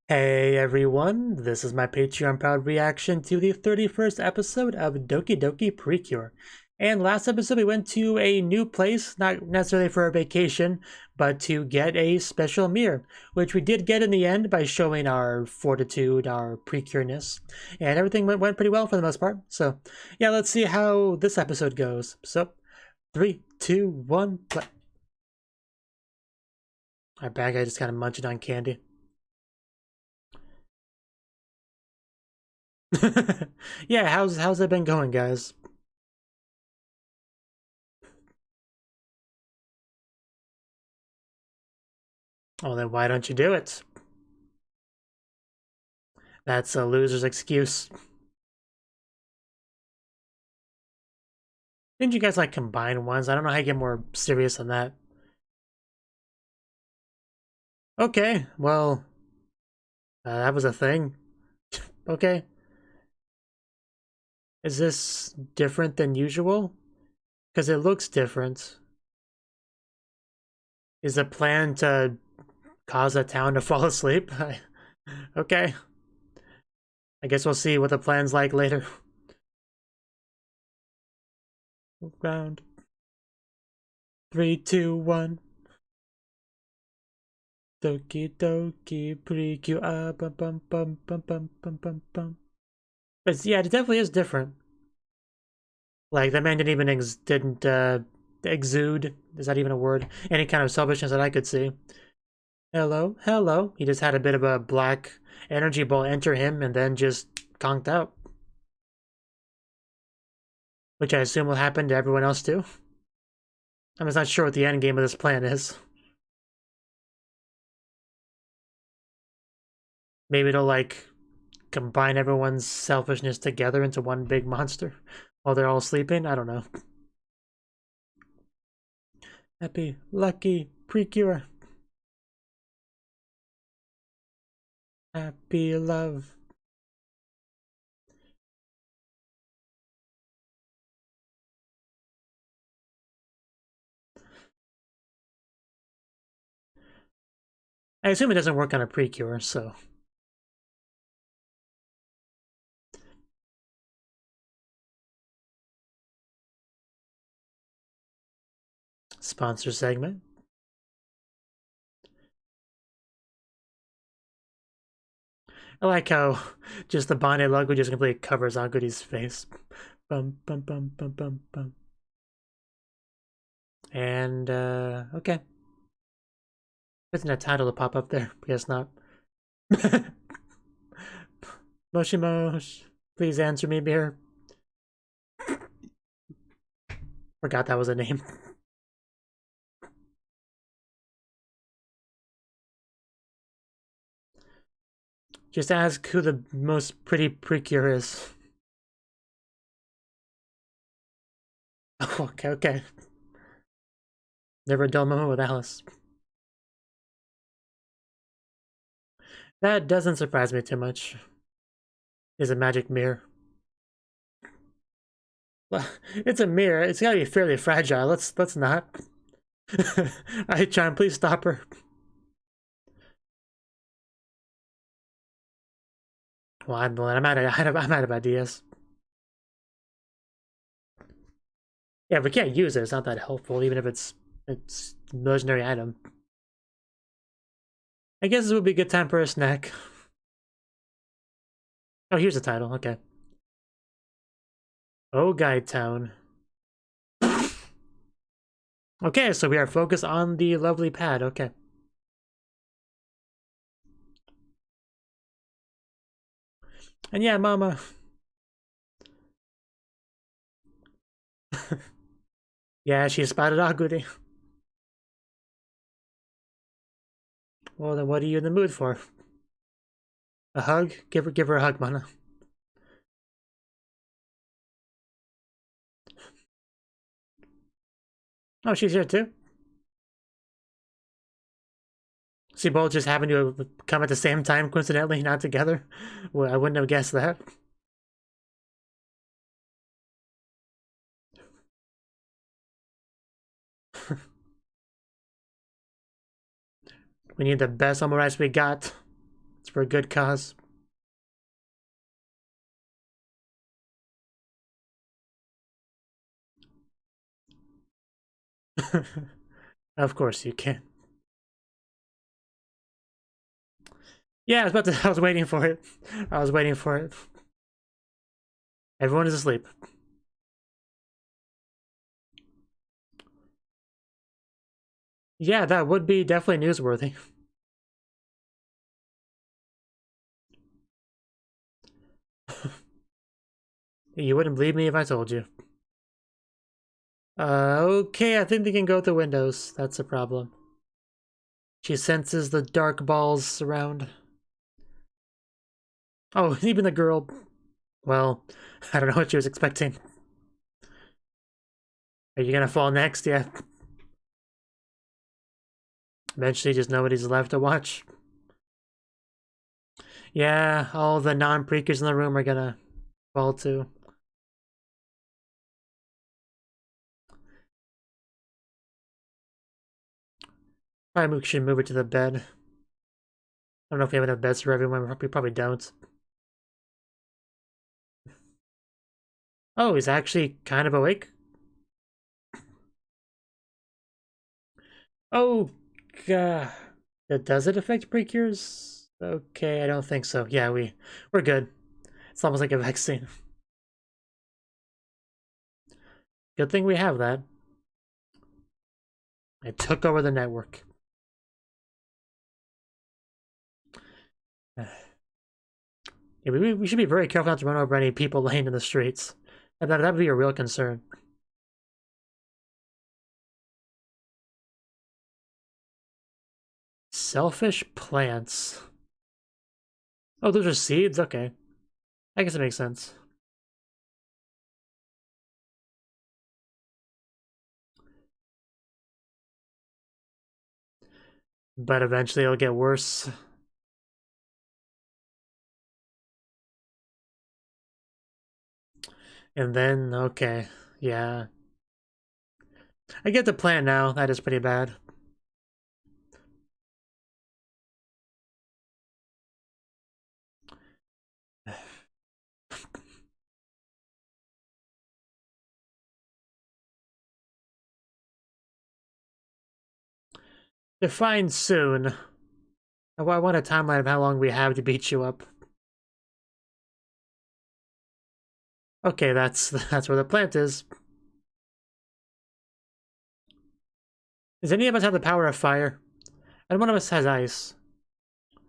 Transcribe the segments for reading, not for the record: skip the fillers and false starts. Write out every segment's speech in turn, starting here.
Hey everyone, this is my Patreon proud reaction to the 31st episode of Dokidoki Precure. And last episode we went to a new place, not necessarily for a vacation, but to get a special mirror, which we did get in the end by showing our fortitude, our precureness, and everything went pretty well for the most part. So yeah, let's see how this episode goes. So 3, 2, 1, play. Our bad guy just kind of munching on candy. Yeah, how's it been going, guys? Oh, then why don't you do it? That's a loser's excuse. Didn't you guys like combine ones? I don't know how you get more serious than that. Okay, well, that was a thing. Okay. Is this different than usual? Because it looks different. Is the plan to cause a town to fall asleep? Okay. I guess we'll see what the plan's like later. Round. 3, 2, 1. Dokidoki Precure. Bum bum bum bum bum bum bum bum. But yeah, it definitely is different. Like that man didn't even exude. Is that even a word? Any kind of selfishness that I could see. Hello, hello. He just had a bit of a black energy ball enter him and then just conked out. Which I assume will happen to everyone else too. I'm just not sure what the end game of this plan is. Maybe it'll like combine everyone's selfishness together into one big monster while they're all sleeping. I don't know. Happy, lucky, precure. Happy love. I assume it doesn't work on a precure, so. Sponsor segment. I like how just the Bonnet logo just completely covers Aguri's face. Bum bum bum bum bum bum. And okay. Isn't a title to pop up there? I guess not. Moshi Mosh, please answer me, beer. Forgot that was a name. Just ask who the most pretty precure is. Okay, okay. Never a dull moment with Alice. That doesn't surprise me too much. Is a magic mirror. Well, it's a mirror. It's gotta be fairly fragile. Let's not. Alright, John, please stop her. Well, I'm out of ideas. Yeah, we can't use it. It's not that helpful, even if it's a legendary item. I guess this would be a good time for a snack. Oh, here's the title. Okay. Yōkai Town. Okay, so we are focused on the lovely pad. Okay. And yeah, Mama. Yeah, she spotted Aguri. Well, then what are you in the mood for? A hug? Give her a hug, Mana. Oh, she's here too. See, both just happened to come at the same time, coincidentally, not together. Well, I wouldn't have guessed that. We need the best omurice we got. It's for a good cause. Of course you can. Yeah, I was waiting for it. I was waiting for it. Everyone is asleep. Yeah, that would be definitely newsworthy. You wouldn't believe me if I told you. Okay, I think they can go through windows. That's a problem. She senses the dark balls around. Oh, even the girl. Well, I don't know what she was expecting. Are you gonna fall next? Yeah. Eventually, just nobody's left to watch. Yeah, all the non-Precures in the room are gonna fall too. Probably should move it to the bed. I don't know if we have enough beds for everyone. We probably don't. Oh, he's actually kind of awake. Oh, God. Does it affect Precures? Okay, I don't think so. Yeah, we're good. It's almost like a vaccine. Good thing we have that. I took over the network. Yeah, we should be very careful not to run over any people laying in the streets. That would be a real concern. Selfish plants. Oh, those are seeds? Okay. I guess it makes sense. But eventually it'll get worse. And then, okay. Yeah. I get the plan now. That is pretty bad. Define soon. I want a timeline of how long we have to beat you up. Okay, that's where the plant is. Does any of us have the power of fire? And one of us has ice.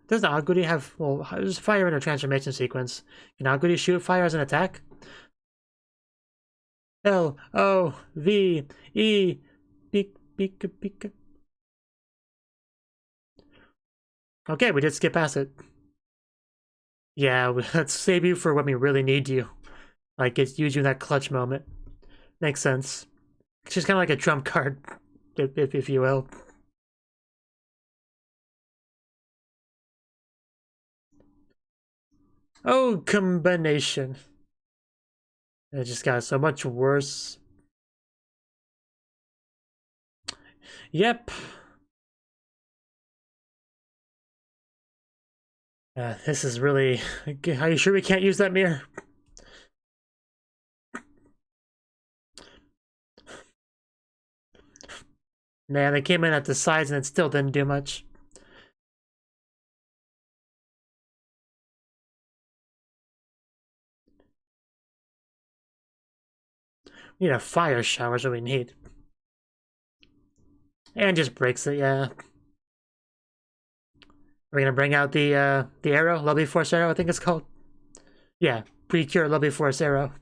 Does the Aguri have... Well, there's fire in a transformation sequence. Can Aguri shoot fire as an attack? L-O-V-E... Pika pika. Okay, we did skip past it. Yeah, let's save you for when we really need you. Like, use you in that clutch moment. Makes sense. She's kind of like a trump card, if you will. Oh, combination. It just got so much worse. Yep. This is really... Are you sure we can't use that mirror? Man, they came in at the sides and it still didn't do much. We need a fire shower is what we need. And just breaks it, yeah. We're gonna bring out the arrow, Lovely Force arrow, I think it's called. Yeah, Precure Lovely Force arrow.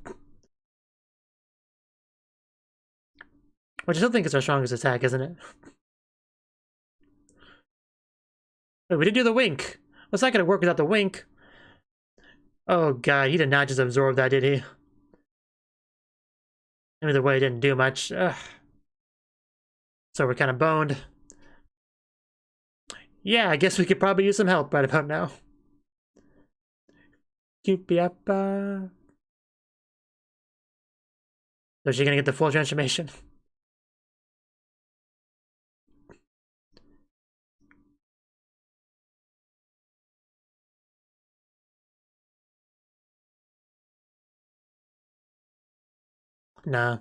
Which I still think is our strongest attack, isn't it? Wait, we didn't do the wink. What's that gonna work without the wink? Oh god, he did not just absorb that, did he? Either way, it didn't do much. Ugh. So we're kind of boned. Yeah, I guess we could probably use some help right about now. Cupiapa. So is she gonna get the full transformation? Nah.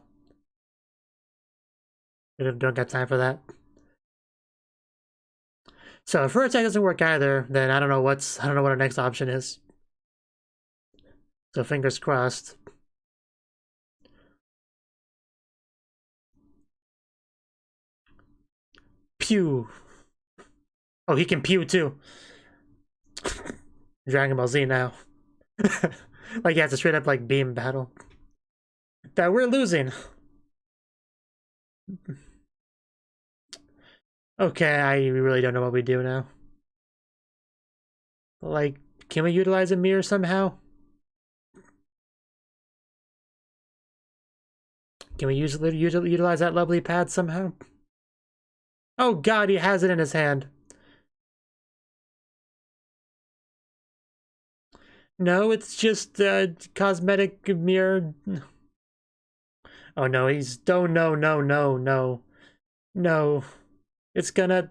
We don't got time for that. So if her attack doesn't work either, then I don't know what our next option is. So fingers crossed. Pew. Oh, he can pew too. Dragon Ball Z now. Like, yeah, it's a straight up like beam battle. That we're losing. Okay, I really don't know what we do now. Like, can we utilize a mirror somehow? Can we utilize that lovely pad somehow? Oh god, he has it in his hand. No, it's just a cosmetic mirror. Oh no, oh no, no, no, no. No. It's gonna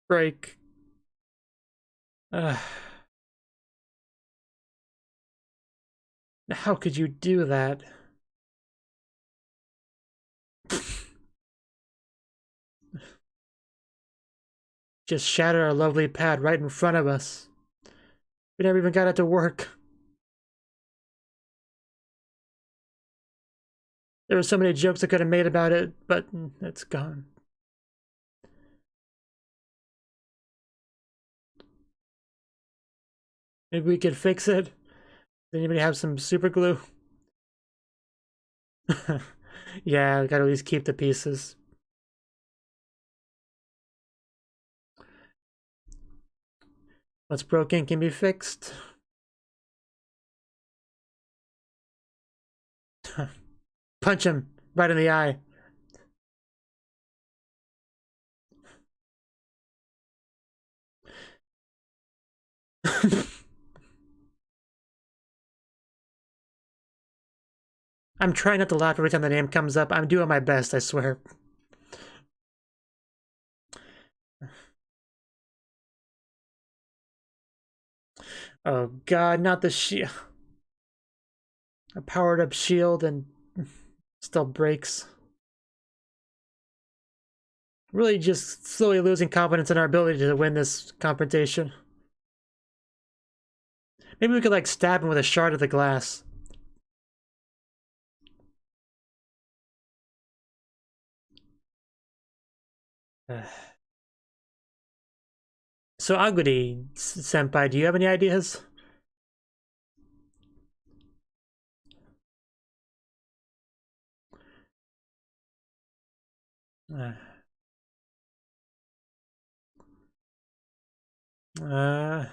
break. How could you do that? Just shatter our lovely pad right in front of us. We never even got it to work. There were so many jokes I could have made about it, but it's gone. Maybe we could fix it. Does anybody have some super glue? Yeah, I gotta at least keep the pieces. What's broken can be fixed. Punch him right in the eye. I'm trying not to laugh every time the name comes up. I'm doing my best, I swear. Oh god, not the shield. A powered up shield and still breaks. Really just slowly losing confidence in our ability to win this confrontation. Maybe we could like stab him with a shard of the glass. So Aguri senpai, do you have any ideas? Uh, uh,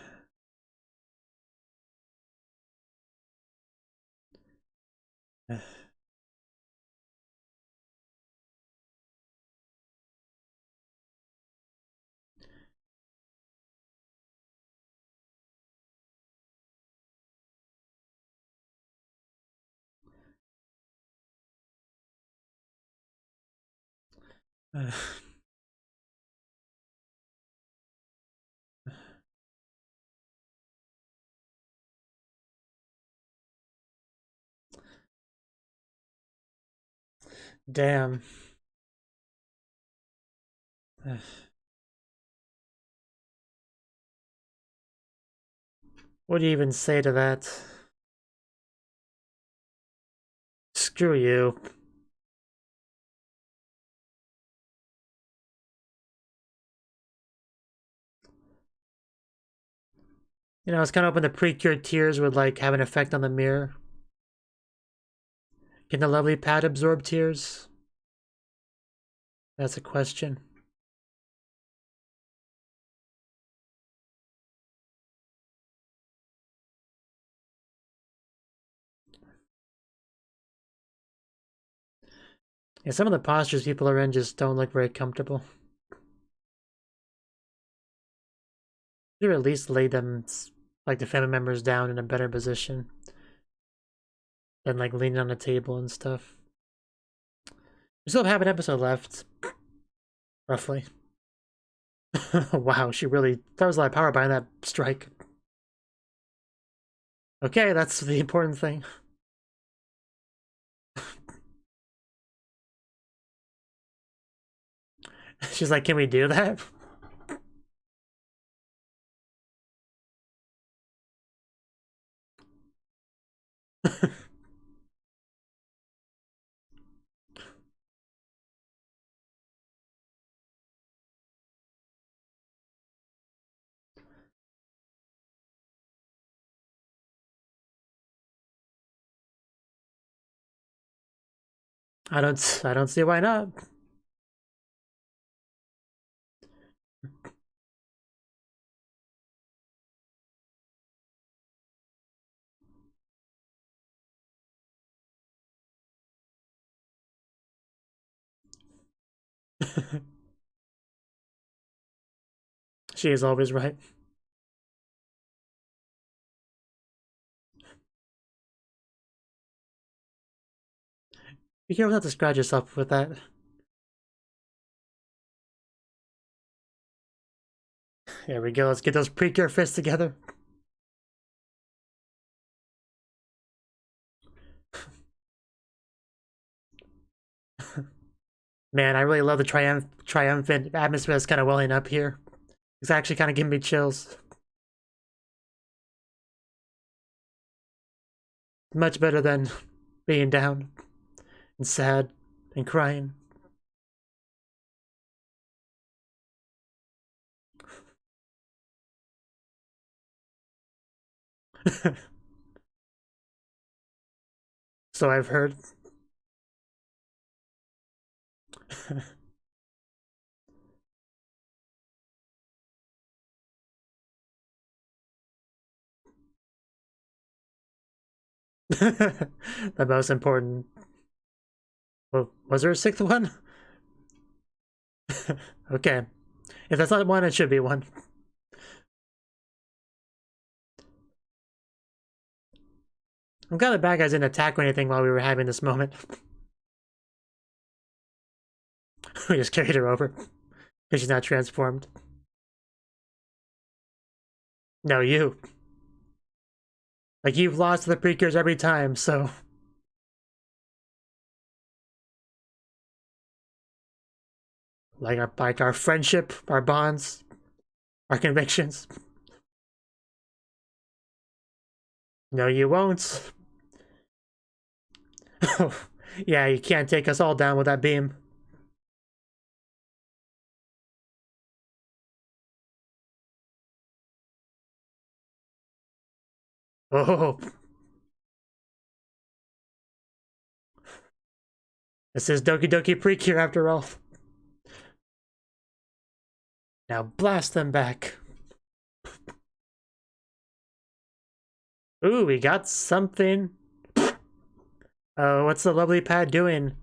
uh, damn. What do you even say to that? Screw you. You know, I was kind of hoping the Precure tears would like have an effect on the mirror. Can the lovely pad absorb tears? That's a question. Yeah, some of the postures people are in just don't look very comfortable. Should at least lay them, like the family members, down in a better position than like leaning on a table and stuff. We still have an episode left, roughly. Wow, that was a lot of power behind that strike. Okay, that's the important thing. She's like, can we do that? I don't see why not. She is always right. Be careful not to scratch yourself with that. There we go. Let's get those Precure fists together. Man, I really love the triumphant atmosphere that's kind of welling up here. It's actually kind of giving me chills. Much better than being down and sad and crying. So I've heard. The most important. Well, was there a sixth one? Okay. If that's not one, it should be one. I'm glad the bad guys didn't attack or anything while we were having this moment. We just carried her over. Because she's not transformed. No, you. Like, you've lost the Precures every time, so... Like our friendship, our bonds, our convictions. No, you won't. Yeah, you can't take us all down with that beam. Oh. This is Dokidoki Precure after all. Now blast them back. Ooh, we got something. What's the lovely pad doing?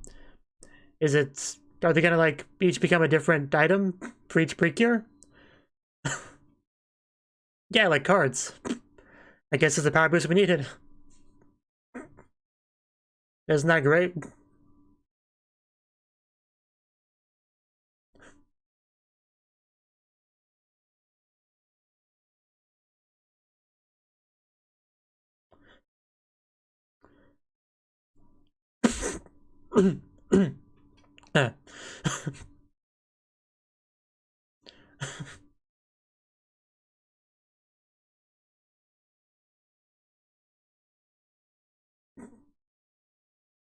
Is it... Are they gonna, like, each become a different item for each Precure? Yeah, like cards. I guess it's the power boost we needed. Isn't that great?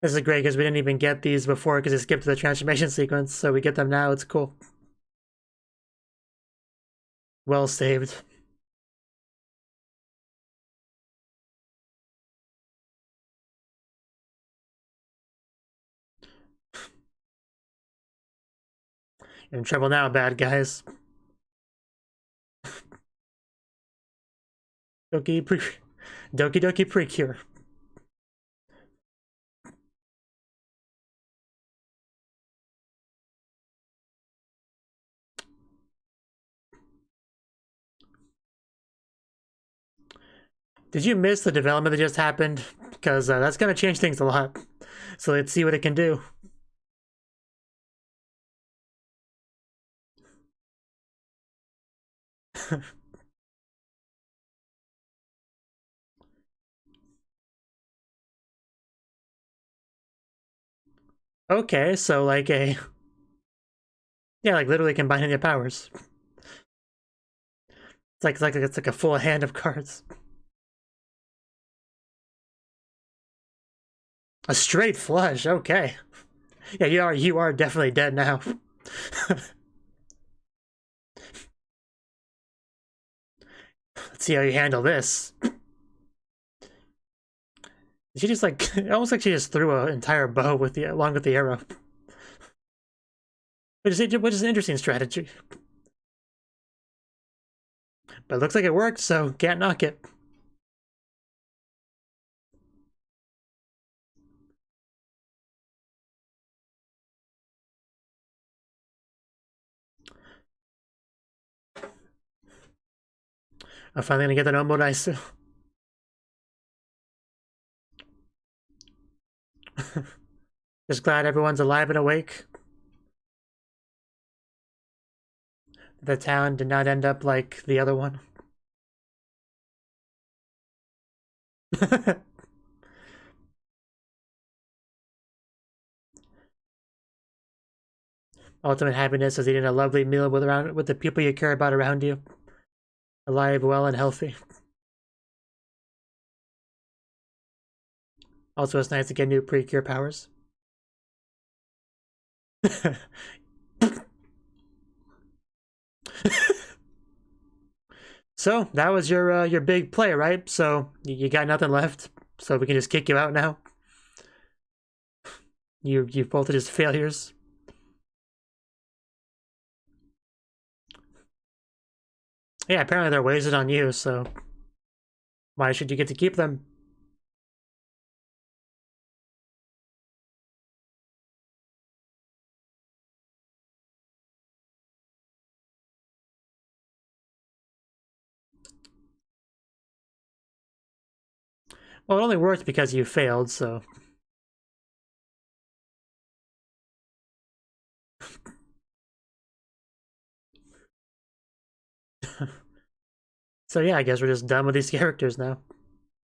This is great because we didn't even get these before because it skipped the transformation sequence, so we get them now. It's cool. Well saved. You're in trouble now, bad guys. Dokidoki Precure. Did you miss the development that just happened? Because that's going to change things a lot. So let's see what it can do. Okay, so like a... Yeah, like literally combining your powers. It's like a full hand of cards. A straight flush, okay. Yeah, you are definitely dead now. Let's see how you handle this. She just like almost like she just threw an entire bow with the along with the arrow. Which is an interesting strategy. But it looks like it worked, so can't knock it. I'm finally gonna get the nobu daisu. Just glad everyone's alive and awake. The town did not end up like the other one. Ultimate happiness is eating a lovely meal with the people you care about around you. Alive, well, and healthy. Also, it's nice to get new Precure powers. So that was your big play, right? So you got nothing left, so we can just kick you out now. You both are just failures. Yeah, apparently they're wasted on you, so why should you get to keep them? Well, it only worked because you failed, so... So yeah, I guess we're just done with these characters now.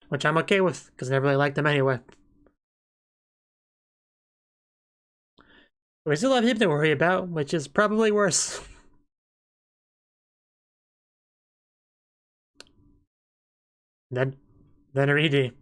Which I'm okay with, because I never really liked them anyway. We still have him to worry about, which is probably worse. Then Aridi.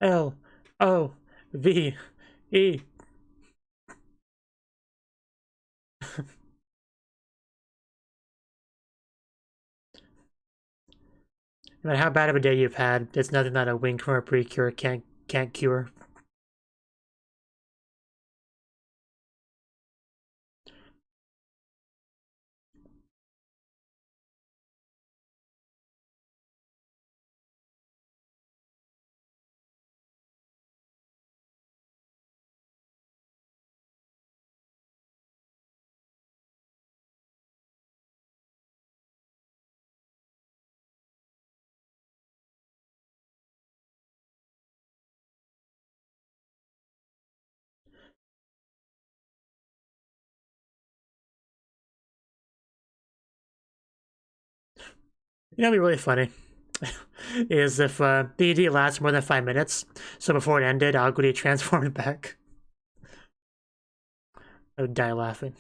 L-O-V-E. No matter how bad of a day you've had, it's nothing that a wink from a Precure can't cure. You know what'd be really funny? Is if the ED lasts more than 5 minutes, so before it ended, Aguri transformed back. I would die laughing.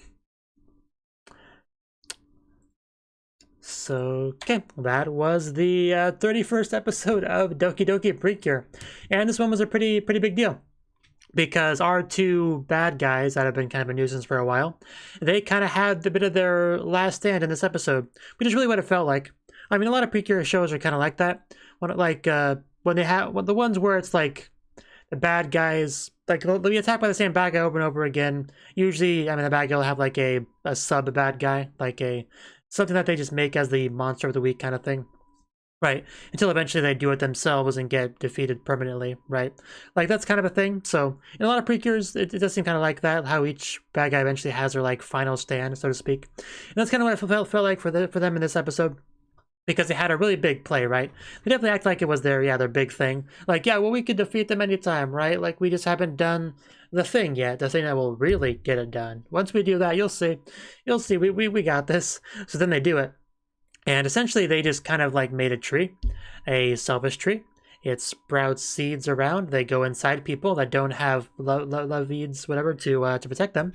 So, okay, that was the 31st episode of Dokidoki Precure. And this one was a pretty big deal. Because our two bad guys that have been kind of a nuisance for a while, they kind of had a bit of their last stand in this episode, which is really what it felt like. I mean, a lot of Precure shows are kind of like that. When they have the ones where it's like the bad guys, like they'll be attacked by the same bad guy over and over again. Usually, I mean, the bad guy will have like a sub bad guy, like something that they just make as the monster of the week kind of thing. Right, until eventually they do it themselves and get defeated permanently, right? Like, that's kind of a thing. So, in a lot of Precures, it does seem kind of like that, how each bad guy eventually has their, like, final stand, so to speak. And that's kind of what it felt like for them in this episode. because they had a really big play, right? They definitely act like it was their big thing. Like, yeah, well, we could defeat them anytime, right? Like, we just haven't done the thing yet, the thing that will really get it done. Once we do that, you'll see. You'll see, we got this. So then they do it. And essentially, they just kind of like made a tree, a selfish tree. It sprouts seeds around. They go inside people that don't have love seeds, whatever, to protect them.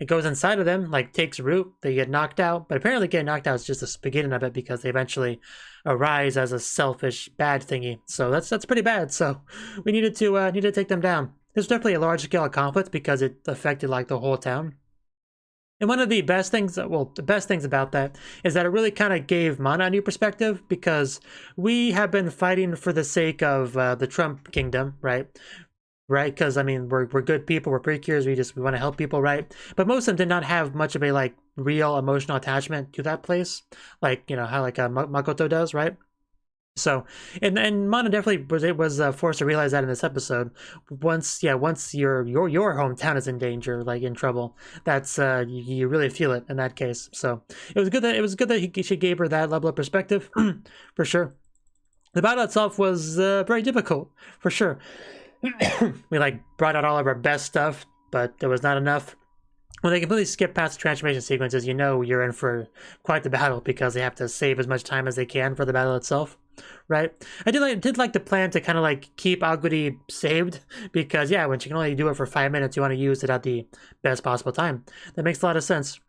It goes inside of them, like takes root. They get knocked out, but apparently getting knocked out is just the beginning of it because they eventually arise as a selfish bad thingy. So that's pretty bad. So we needed to take them down. This was definitely a large scale conflict because it affected like the whole town. And one of the best things, well, the best things about that is that it really kind of gave Mana a new perspective because we have been fighting for the sake of the Trump kingdom, right? Right? Because, I mean, we're good people, we're Precures, we want to help people, right? But most of them did not have much of a, like, real emotional attachment to that place. Like, you know, how, like, Makoto does, right? So, and Mana definitely was forced to realize that in this episode. Once your hometown is in danger, like in trouble, that's you really feel it in that case. So it was good that she gave her that level of perspective, for sure. The battle itself was very difficult, for sure. We like brought out all of our best stuff, but there was not enough. When they completely skip past the transformation sequences, you know you're in for quite the battle because they have to save as much time as they can for the battle itself, right? I did like the plan to kind of like keep Aguri saved because, yeah, when she can only do it for 5 minutes, you want to use it at the best possible time. That makes a lot of sense.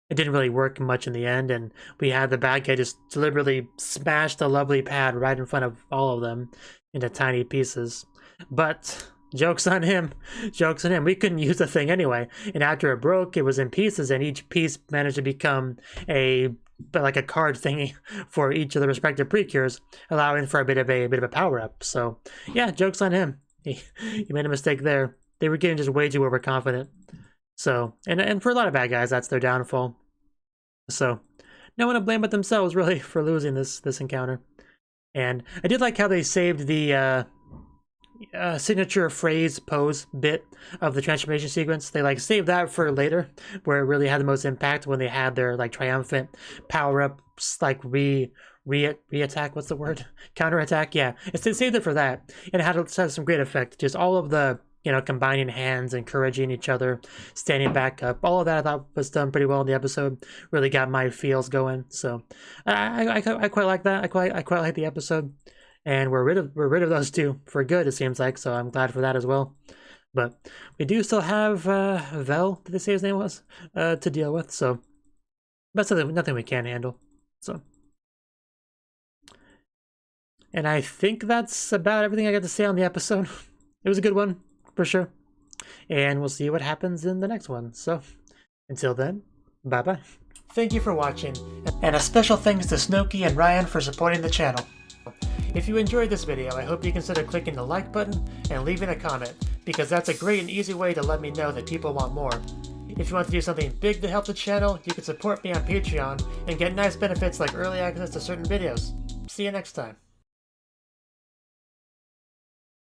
It didn't really work much in the end, and we had the bad guy just deliberately smash the lovely pad right in front of all of them into tiny pieces. But joke's on him. Joke's on him. We couldn't use the thing anyway. And after it broke, it was in pieces, and each piece managed to become like a card thingy for each of the respective Precures, allowing for a bit of a power up. So yeah, joke's on him. He made a mistake there. They were getting just way too overconfident. So and for a lot of bad guys, that's their downfall. So no one to blame but themselves really for losing this encounter. And I did like how they saved the signature phrase pose bit of the transformation sequence. They like saved that for later, where it really had the most impact when they had their like triumphant power ups, like re-attack. What's the word? Counterattack. Yeah, they saved it for that, and it had some great effect. Just all of the, you know, combining hands, encouraging each other, standing back up. All of that I thought was done pretty well in the episode. Really got my feels going. So I quite like that. I quite like the episode. And we're rid of those two for good, it seems like, so I'm glad for that as well. But we do still have Vel, did they say his name was, to deal with, so that's nothing we can't handle. So, and I think that's about everything I got to say on the episode. It was a good one, for sure. And we'll see what happens in the next one. So, until then, bye-bye. Thank you for watching, and a special thanks to Cnouki and Ryan for supporting the channel. If you enjoyed this video, I hope you consider clicking the like button and leaving a comment, because that's a great and easy way to let me know that people want more. If you want to do something big to help the channel, you can support me on Patreon and get nice benefits like early access to certain videos. See you next time.